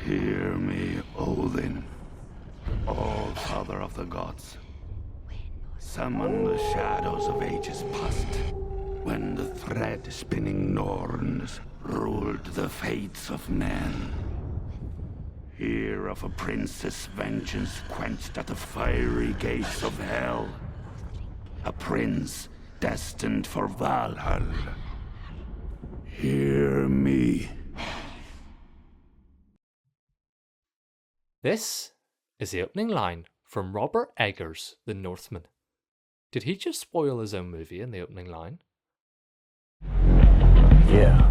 Hear me, Odin, all-father of the gods. Summon the shadows of ages past, when the thread-spinning Norns ruled the fates of men. Hear of a princess' vengeance quenched at the fiery gates of hell. A prince destined for Valhalla. Hear me. This is the opening line from Robert Eggers' The Northman. Did he just spoil his own movie in the opening line? Yeah.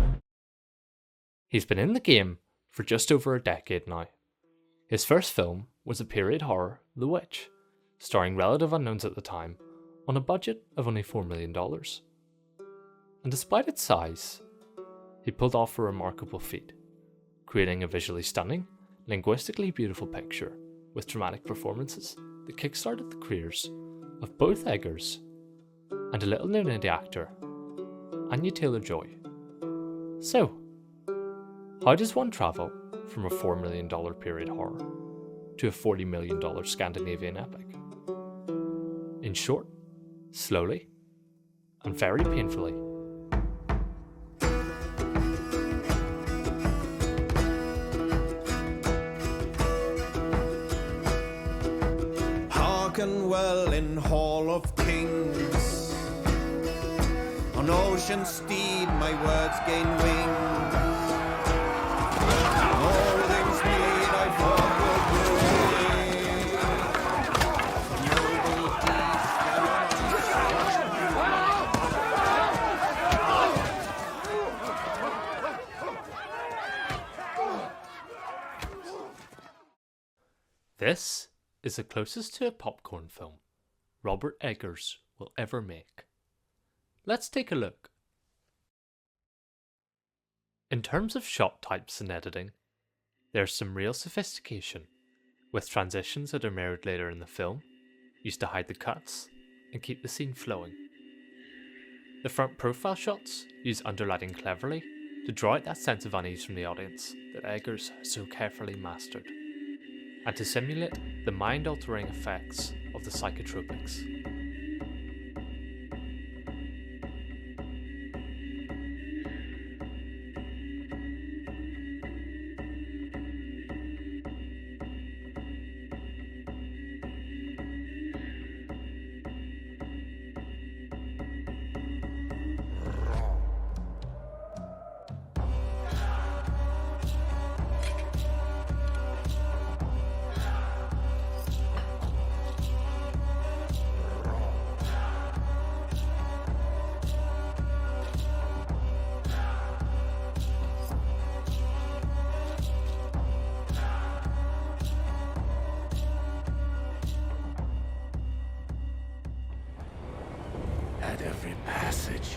He's been in the game for just over a decade now. His first film was a period horror, The Witch, starring relative unknowns at the time, on a budget of only $4 million. And despite its size, he pulled off a remarkable feat, creating a visually stunning, linguistically beautiful picture with dramatic performances that kickstarted the careers of both Eggers and a little-known indie actor, Anya Taylor-Joy. So, how does one travel from a $4 million period horror to a $40 million Scandinavian epic? In short, slowly and very painfully. Hearken well in Hall of Kings. On ocean steed my words gain wings. All things need I fought This is the closest to a popcorn film Robert Eggers will ever make. Let's take a look. In terms of shot types and editing, there's some real sophistication, with transitions that are mirrored later in the film, used to hide the cuts and keep the scene flowing. The front profile shots use underlighting cleverly to draw out that sense of unease from the audience that Eggers has so carefully mastered, and to simulate the mind-altering effects of the psychotropics. At every passage,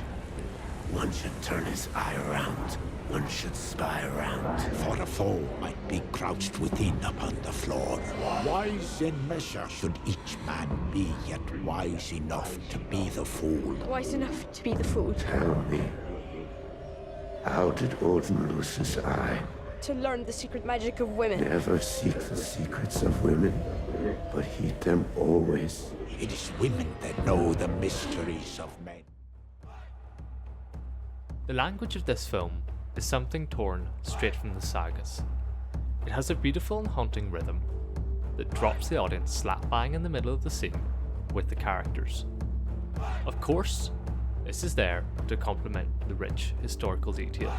one should turn his eye around. One should spy around. For a foe might be crouched within upon the floor. Wise in measure should each man be, yet wise enough to be the fool. Wise enough to be the fool. Tell me, how did Odin lose his eye? To learn the secret magic of women. Never seek the secrets of women, but heed them always. It is women that know the mysteries of men. The language of this film is something torn straight from the sagas. It has a beautiful and haunting rhythm that drops the audience slap bang in the middle of the scene with the characters. Of course, this is there to complement the rich historical detail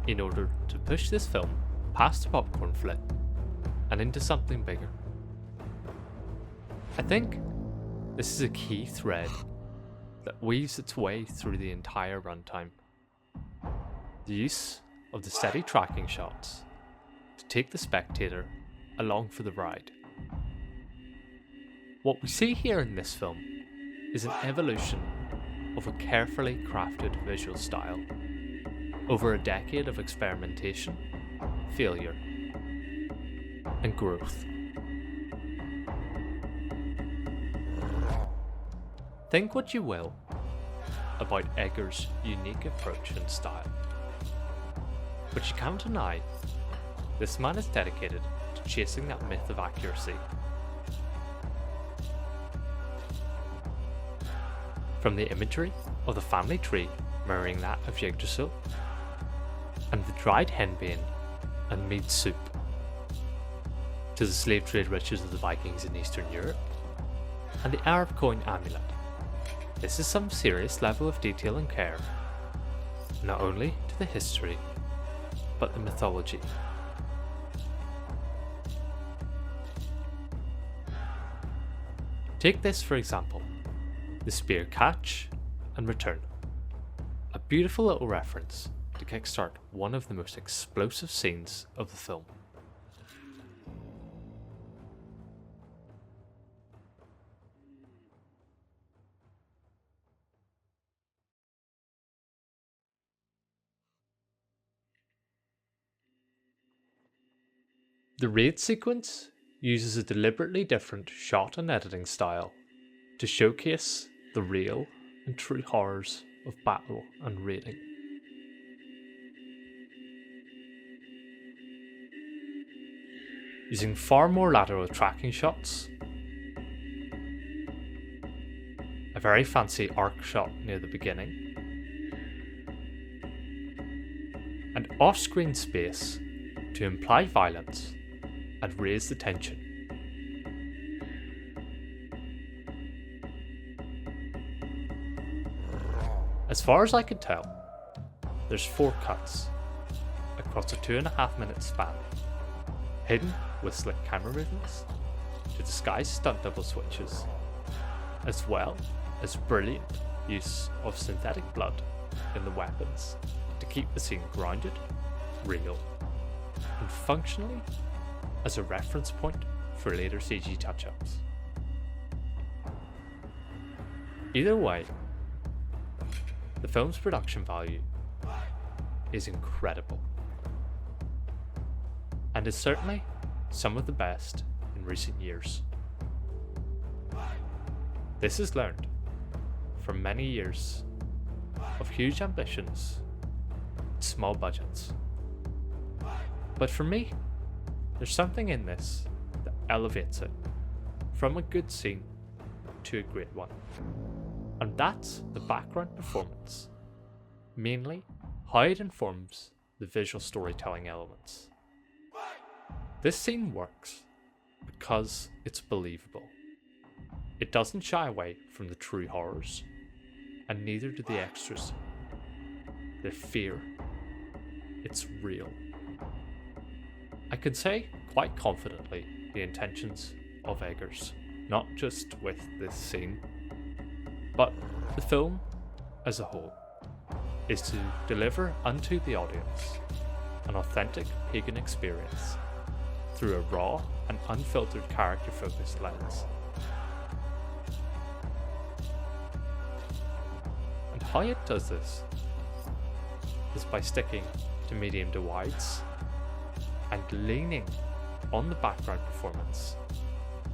in order to push this film past the popcorn flick and into something bigger. I think this is a key thread that weaves its way through the entire runtime. The use of the steady tracking shots to take the spectator along for the ride. What we see here in this film is an evolution of a carefully crafted visual style over a decade of experimentation, failure, and growth. Think what you will about Eggers' unique approach and style, but you can't deny this man is dedicated to chasing that myth of accuracy. From the imagery of the family tree mirroring that of Yggdrasil, and the dried henbane and mead soup, to the slave trade riches of the Vikings in Eastern Europe, and the Arab coin amulet. This is some serious level of detail and care, not only to the history, but the mythology. Take this for example, the spear catch and return. A beautiful little reference to kickstart one of the most explosive scenes of the film. The raid sequence uses a deliberately different shot and editing style to showcase the real and true horrors of battle and raiding. Using far more lateral tracking shots, a very fancy arc shot near the beginning, and off-screen space to imply violence and raise the tension. As far as I could tell, there's 4 cuts across a 2.5 minute span, hidden with slick camera movements to disguise stunt double switches, as well as brilliant use of synthetic blood in the weapons to keep the scene grounded, real, and functionally as a reference point for later CG touch-ups. Either way, the film's production value is incredible, and is certainly some of the best in recent years. This is learned from many years of huge ambitions and small budgets. But for me, there's something in this that elevates it from a good scene to a great one. And that's the background performance, mainly how it informs the visual storytelling elements. This scene works because it's believable. It doesn't shy away from the true horrors, and neither do the extras. The fear, it's real. I can say quite confidently the intentions of Eggers, not just with this scene, but the film as a whole, is to deliver unto the audience an authentic pagan experience through a raw and unfiltered character-focused lens. And how it does this is by sticking to medium to wides and leaning on the background performance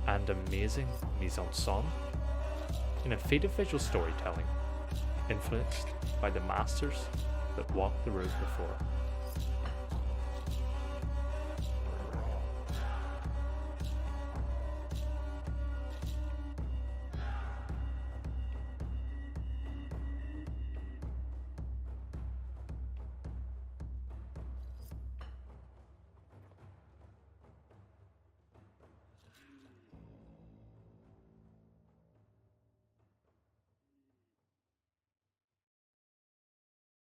and amazing mise-en-scène in a feat of visual storytelling influenced by the masters that walked the road before.